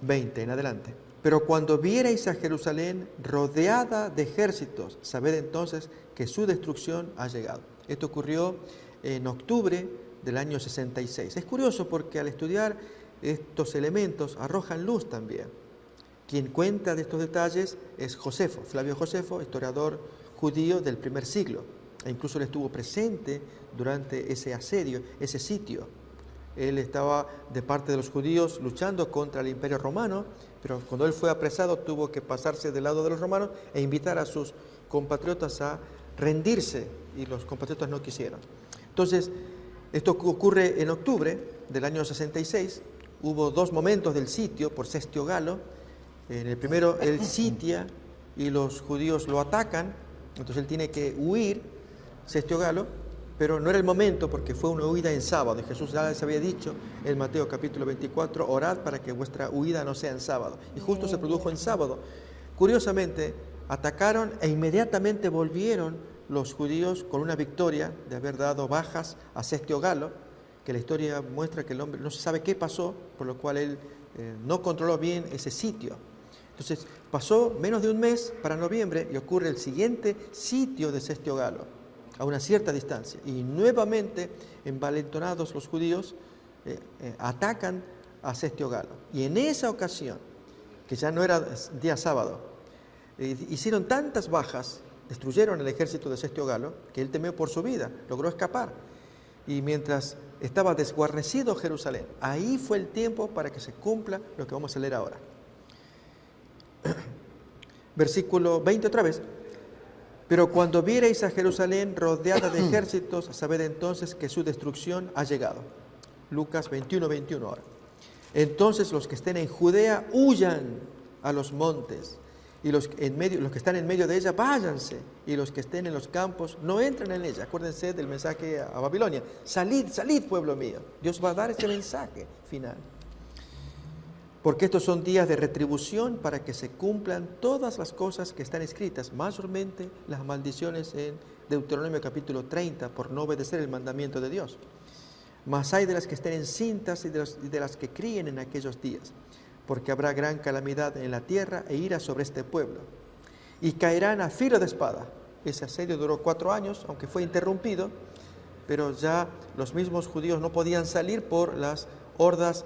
[SPEAKER 2] 20 en adelante. Pero cuando vierais a Jerusalén rodeada de ejércitos, sabed entonces que su destrucción ha llegado. Esto ocurrió en octubre del año 66. Es curioso porque al estudiar estos elementos arrojan luz también. Quien cuenta de estos detalles es Josefo, Flavio Josefo, historiador judío del primer siglo. E incluso él estuvo presente durante ese asedio, ese sitio. Él estaba de parte de los judíos luchando contra el imperio romano, pero cuando él fue apresado tuvo que pasarse del lado de los romanos e invitar a sus compatriotas a rendirse, y los compatriotas no quisieron. Entonces, esto ocurre en octubre, del año 66 hubo dos momentos del sitio por Sestio Galo. En el primero él sitia y los judíos lo atacan, entonces él tiene que huir, Sestio Galo, pero no era el momento porque fue una huida en sábado. Y Jesús ya les había dicho en Mateo capítulo 24, orad para que vuestra huida no sea en sábado. Y justo se produjo en sábado. Curiosamente, atacaron e inmediatamente volvieron los judíos con una victoria de haber dado bajas a Sestio Galo, que la historia muestra que el hombre no se sabe qué pasó, por lo cual él no controló bien ese sitio. Entonces pasó menos de un mes para noviembre y ocurre el siguiente sitio de Sestio Galo, a una cierta distancia. Y nuevamente, envalentonados los judíos, atacan a Sestio Galo. Y en esa ocasión, que ya no era día sábado, hicieron tantas bajas, destruyeron el ejército de Sestio Galo, que él temió por su vida, logró escapar. Y mientras estaba desguarnecido Jerusalén, ahí fue el tiempo para que se cumpla lo que vamos a leer ahora. Versículo 20 otra vez. Pero cuando viereis a Jerusalén rodeada de ejércitos, sabed entonces que su destrucción ha llegado. Lucas 21, 21 ahora. Entonces los que estén en Judea huyan a los montes, y los que están en medio de ella váyanse, y los que estén en los campos no entren en ella. Acuérdense del mensaje a Babilonia. Salid, salid, pueblo mío. Dios va a dar ese mensaje final. Porque estos son días de retribución para que se cumplan todas las cosas que están escritas, mayormente las maldiciones en Deuteronomio capítulo 30 por no obedecer el mandamiento de Dios. Mas hay de las que estén encintas y de las que críen en aquellos días, porque habrá gran calamidad en la tierra e ira sobre este pueblo. Y caerán a filo de espada. Ese asedio duró 4 años, aunque fue interrumpido, pero ya los mismos judíos no podían salir por las hordas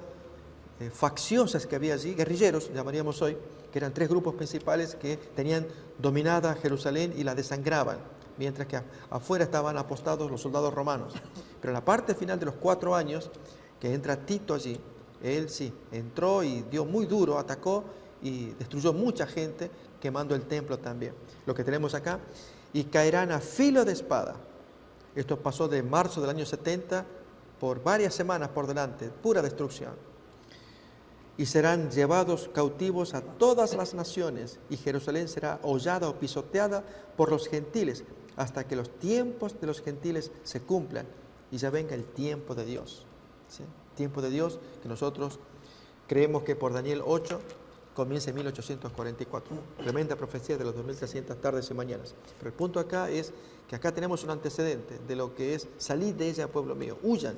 [SPEAKER 2] facciosas que había allí, guerrilleros, llamaríamos hoy, que eran 3 grupos principales que tenían dominada Jerusalén y la desangraban, mientras que afuera estaban apostados los soldados romanos. Pero en la parte final de los 4 años, que entra Tito allí, él sí, entró y dio muy duro, atacó y destruyó mucha gente, quemando el templo también. Lo que tenemos acá, y caerán a filo de espada. Esto pasó de marzo del año 70 por varias semanas por delante, pura destrucción. Y serán llevados cautivos a todas las naciones, y Jerusalén será hollada o pisoteada por los gentiles, hasta que los tiempos de los gentiles se cumplan y ya venga el tiempo de Dios. ¿Sí? Tiempo de Dios que nosotros creemos que por Daniel 8 comienza en 1844. Tremenda profecía de los 2300 tardes y mañanas. Pero el punto acá es que acá tenemos un antecedente de lo que es salid de ella, pueblo mío, huyan.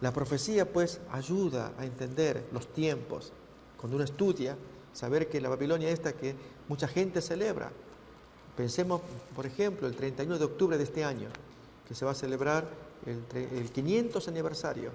[SPEAKER 2] La profecía pues ayuda a entender los tiempos. Cuando uno estudia, saber que la Babilonia esta que mucha gente celebra. Pensemos, por ejemplo, el 31 de octubre de este año, que se va a celebrar el 500 aniversario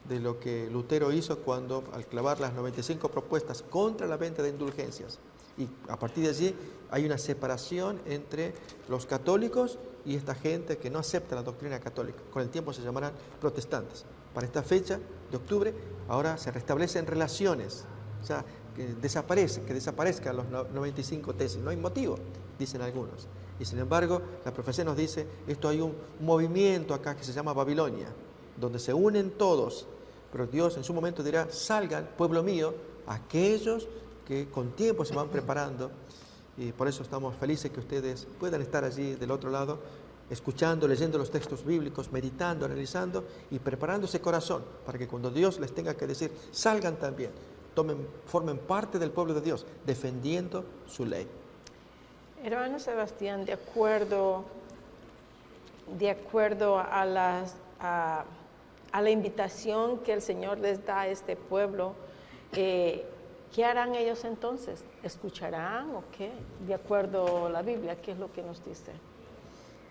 [SPEAKER 2] de lo que Lutero hizo cuando, al clavar las 95 propuestas contra la venta de indulgencias. Y a partir de allí hay una separación entre los católicos y esta gente que no acepta la doctrina católica. Con el tiempo se llamarán protestantes. Para esta fecha de octubre, ahora se restablecen relaciones. O sea, que desaparezcan los 95 tesis. No hay motivo, dicen algunos. Y sin embargo, la profecía nos dice, hay un movimiento acá que se llama Babilonia, donde se unen todos, pero Dios en su momento dirá, salgan, pueblo mío, aquellos que con tiempo se van preparando, y por eso estamos felices que ustedes puedan estar allí del otro lado, escuchando, leyendo los textos bíblicos, meditando, analizando y preparando ese corazón, para que cuando Dios les tenga que decir, salgan también, formen parte del pueblo de Dios, defendiendo su ley.
[SPEAKER 1] Hermano Sebastián, de acuerdo a la invitación que el Señor les da a este pueblo, ¿qué harán ellos entonces? ¿Escucharán o qué? De acuerdo a la Biblia, ¿qué es lo que nos dice?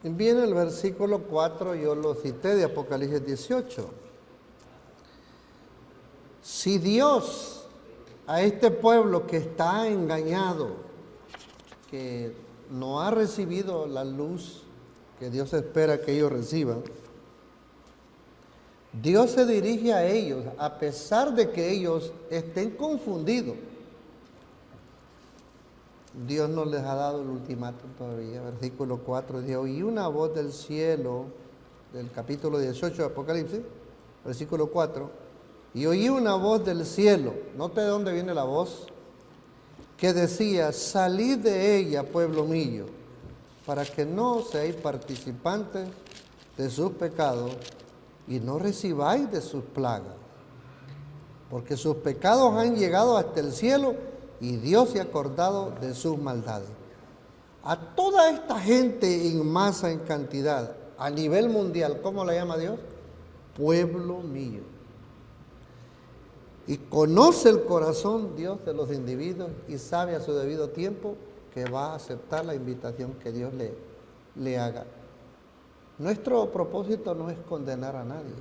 [SPEAKER 3] Viene el versículo 4, yo lo cité de Apocalipsis 18. Si Dios a este pueblo que está engañado, que no ha recibido la luz que Dios espera que ellos reciban, Dios se dirige a ellos a pesar de que ellos estén confundidos. Dios no les ha dado el ultimátum todavía. Versículo 4 dice, oí una voz del cielo, del capítulo 18 de Apocalipsis, versículo 4, y oí una voz del cielo, note de dónde viene la voz, que decía, salid de ella, pueblo mío, para que no seáis participantes de sus pecados y no recibáis de sus plagas, porque sus pecados han llegado hasta el cielo y Dios se ha acordado de sus maldades. A toda esta gente en masa, en cantidad, a nivel mundial, ¿cómo la llama Dios? Pueblo mío. Y conoce el corazón Dios de los individuos y sabe a su debido tiempo que va a aceptar la invitación que Dios le haga. Nuestro propósito no es condenar a nadie.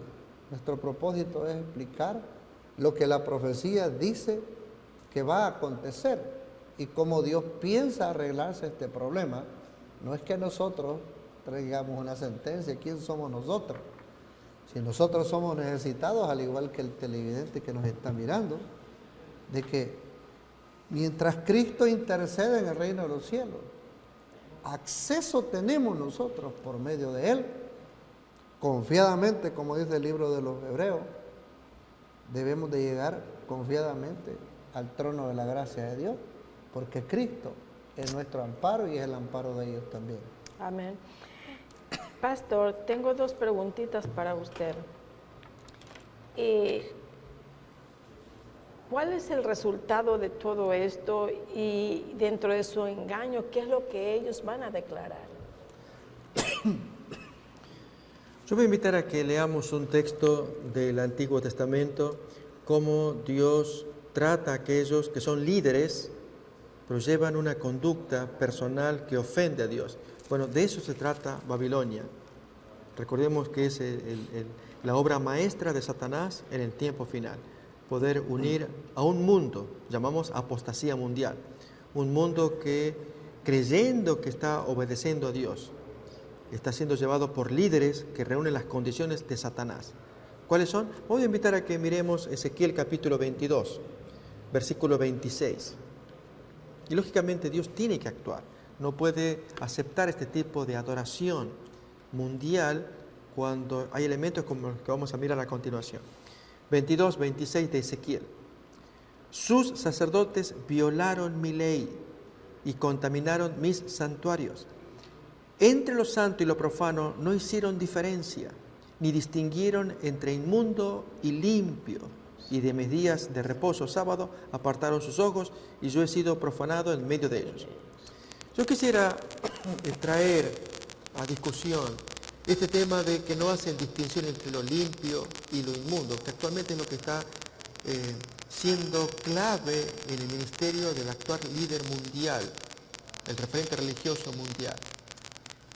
[SPEAKER 3] Nuestro propósito es explicar lo que la profecía dice que va a acontecer y cómo Dios piensa arreglarse este problema. No es que nosotros traigamos una sentencia. ¿Quién somos nosotros? Si nosotros somos necesitados, al igual que el televidente que nos está mirando, de que mientras Cristo intercede en el reino de los cielos, acceso tenemos nosotros por medio de Él, confiadamente, como dice el libro de los Hebreos, debemos de llegar confiadamente al trono de la gracia de Dios, porque Cristo es nuestro amparo y es el amparo de ellos también.
[SPEAKER 1] Amén. Pastor, tengo dos preguntitas para usted. ¿Cuál es el resultado de todo esto y dentro de su engaño, qué es lo que ellos van a declarar?
[SPEAKER 2] Yo voy a invitar a que leamos un texto del Antiguo Testamento, cómo Dios trata a aquellos que son líderes, pero llevan una conducta personal que ofende a Dios. Bueno, de eso se trata Babilonia. Recordemos que es la obra maestra de Satanás en el tiempo final. Poder unir a un mundo, llamamos apostasía mundial. Un mundo que, creyendo que está obedeciendo a Dios, está siendo llevado por líderes que reúnen las condiciones de Satanás. ¿Cuáles son? Voy a invitar a que miremos Ezequiel capítulo 22, versículo 26. Y lógicamente Dios tiene que actuar. No puede aceptar este tipo de adoración mundial cuando hay elementos como los que vamos a mirar a continuación. 22, 26 de Ezequiel. Sus sacerdotes violaron mi ley y contaminaron mis santuarios. Entre lo santo y lo profano no hicieron diferencia, ni distinguieron entre inmundo y limpio. Y de mis días de reposo sábado apartaron sus ojos, y yo he sido profanado en medio de ellos. Yo quisiera traer a discusión este tema de que no hacen distinción entre lo limpio y lo inmundo, que actualmente es lo que está siendo clave en el ministerio del actual líder mundial, el referente religioso mundial.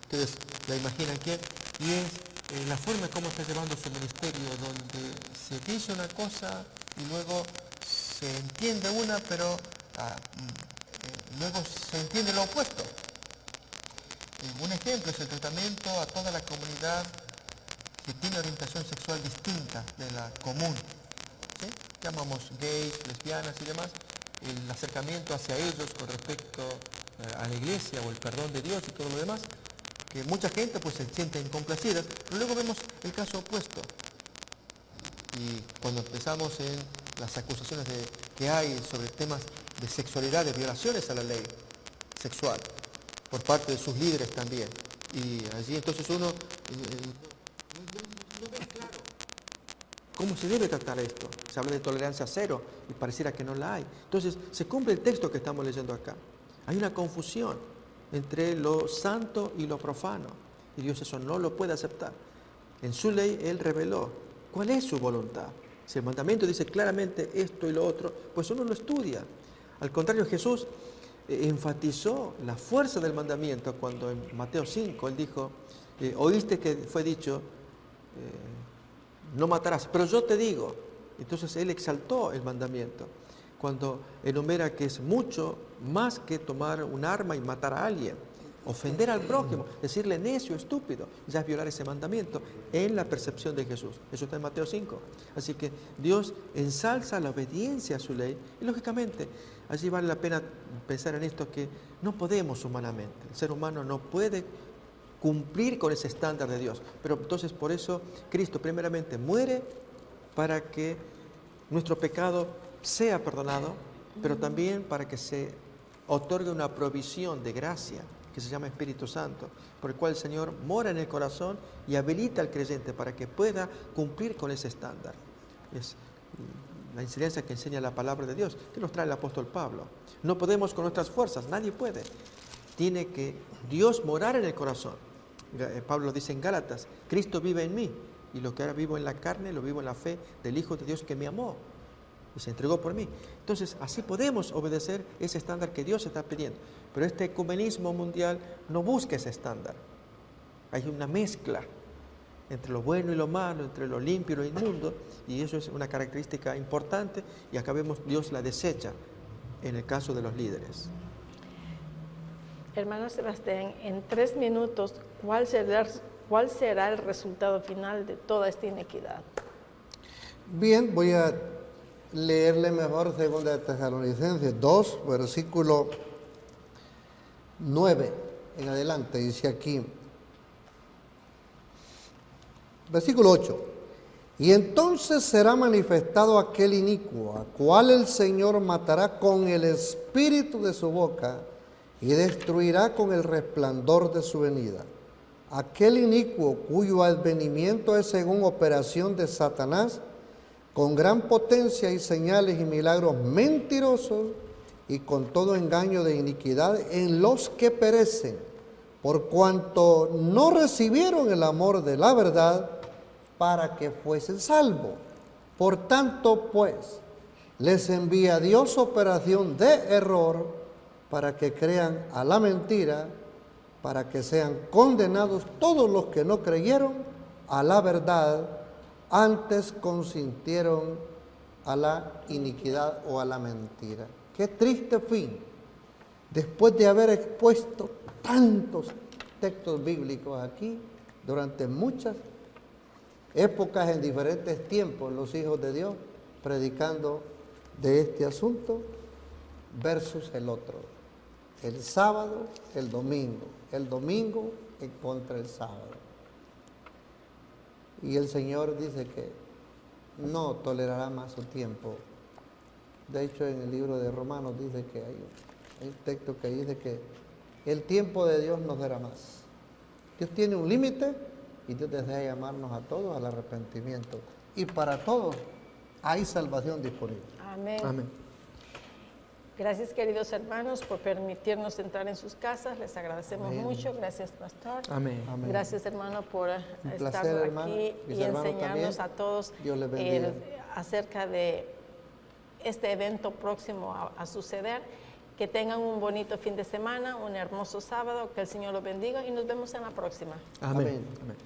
[SPEAKER 2] Ustedes la imaginan quién, y es la forma como está llevando su ministerio, donde se dice una cosa y luego se entiende una, pero luego se entiende lo opuesto. Un ejemplo es el tratamiento a toda la comunidad que tiene orientación sexual distinta de la común. ¿Sí? Llamamos gays, lesbianas y demás. El acercamiento hacia ellos con respecto a la iglesia o el perdón de Dios y todo lo demás, que mucha gente pues se siente incomplacida, pero luego vemos el caso opuesto. Y cuando empezamos en las acusaciones que hay sobre temas de sexualidad, de violaciones a la ley sexual, por parte de sus líderes también. Y allí entonces uno no ve claro cómo se debe tratar esto. Se habla de tolerancia cero y pareciera que no la hay. Entonces se cumple el texto que estamos leyendo acá. Hay una confusión entre lo santo y lo profano. Y Dios eso no lo puede aceptar. En su ley Él reveló cuál es su voluntad. Si el mandamiento dice claramente esto y lo otro, pues uno lo estudia. Al contrario, Jesús enfatizó la fuerza del mandamiento cuando en Mateo 5 Él dijo, oíste que fue dicho, no matarás, pero yo te digo. Entonces Él exaltó el mandamiento cuando enumera que es mucho más que tomar un arma y matar a alguien. Ofender al prójimo, decirle necio, estúpido, ya es violar ese mandamiento en la percepción de Jesús. Eso está en Mateo 5. Así que Dios ensalza la obediencia a su ley y lógicamente allí vale la pena pensar en esto, que no podemos humanamente. El ser humano no puede cumplir con ese estándar de Dios. Pero entonces por eso Cristo primeramente muere para que nuestro pecado sea perdonado, pero también para que se otorgue una provisión de gracia que se llama Espíritu Santo, por el cual el Señor mora en el corazón y habilita al creyente para que pueda cumplir con ese estándar. Es la enseñanza que enseña la palabra de Dios, que nos trae el apóstol Pablo. No podemos con nuestras fuerzas, nadie puede. Tiene que Dios morar en el corazón. Pablo dice en Gálatas, Cristo vive en mí, y lo que ahora vivo en la carne, lo vivo en la fe del Hijo de Dios que me amó y se entregó por mí. Entonces, así podemos obedecer ese estándar que Dios está pidiendo. Pero este ecumenismo mundial no busca ese estándar. Hay una mezcla entre lo bueno y lo malo, entre lo limpio y lo inmundo, y eso es una característica importante, y acá vemos Dios la desecha en el caso de los líderes.
[SPEAKER 1] Hermano Sebastián, en 3 minutos, ¿cuál será el resultado final de toda esta inequidad?
[SPEAKER 3] Bien, voy a leerle mejor 2 Tesalonicenses 2, versículo 9 en adelante, dice aquí. Versículo 8. Y entonces será manifestado aquel inicuo, a cual el Señor matará con el espíritu de su boca y destruirá con el resplandor de su venida. Aquel inicuo cuyo advenimiento es según operación de Satanás, con gran potencia y señales y milagros mentirosos y con todo engaño de iniquidad en los que perecen, por cuanto no recibieron el amor de la verdad para que fuesen salvos. Por tanto, pues, les envía Dios operación de error para que crean a la mentira, para que sean condenados todos los que no creyeron a la verdad, antes consintieron a la iniquidad o a la mentira. Qué triste fin, después de haber expuesto tantos textos bíblicos aquí, durante muchas épocas, en diferentes tiempos, los hijos de Dios, predicando de este asunto, versus el otro. El sábado, el domingo en contra del sábado. Y el Señor dice que no tolerará más su tiempo. De hecho, en el libro de Romanos dice que hay un texto que dice que el tiempo de Dios no será más. Dios tiene un límite y Dios desea llamarnos a todos al arrepentimiento. Y para todos hay salvación disponible.
[SPEAKER 1] Amén.
[SPEAKER 2] Amén.
[SPEAKER 1] Gracias, queridos hermanos, por permitirnos entrar en sus casas. Les agradecemos
[SPEAKER 3] Amén.
[SPEAKER 1] mucho. Gracias, pastor.
[SPEAKER 2] Amén.
[SPEAKER 3] Amén.
[SPEAKER 1] Gracias, hermano, por
[SPEAKER 3] Un
[SPEAKER 1] estar
[SPEAKER 3] placer,
[SPEAKER 1] aquí
[SPEAKER 3] hermano. Mis
[SPEAKER 1] y
[SPEAKER 3] hermanos
[SPEAKER 1] enseñarnos
[SPEAKER 3] también.
[SPEAKER 1] a todos
[SPEAKER 3] Dios les bendiga.
[SPEAKER 1] acerca de este evento próximo a suceder. Que tengan un bonito fin de semana, un hermoso sábado, que el Señor los bendiga y nos vemos en la próxima.
[SPEAKER 2] Amén.
[SPEAKER 3] Amén.
[SPEAKER 2] Amén.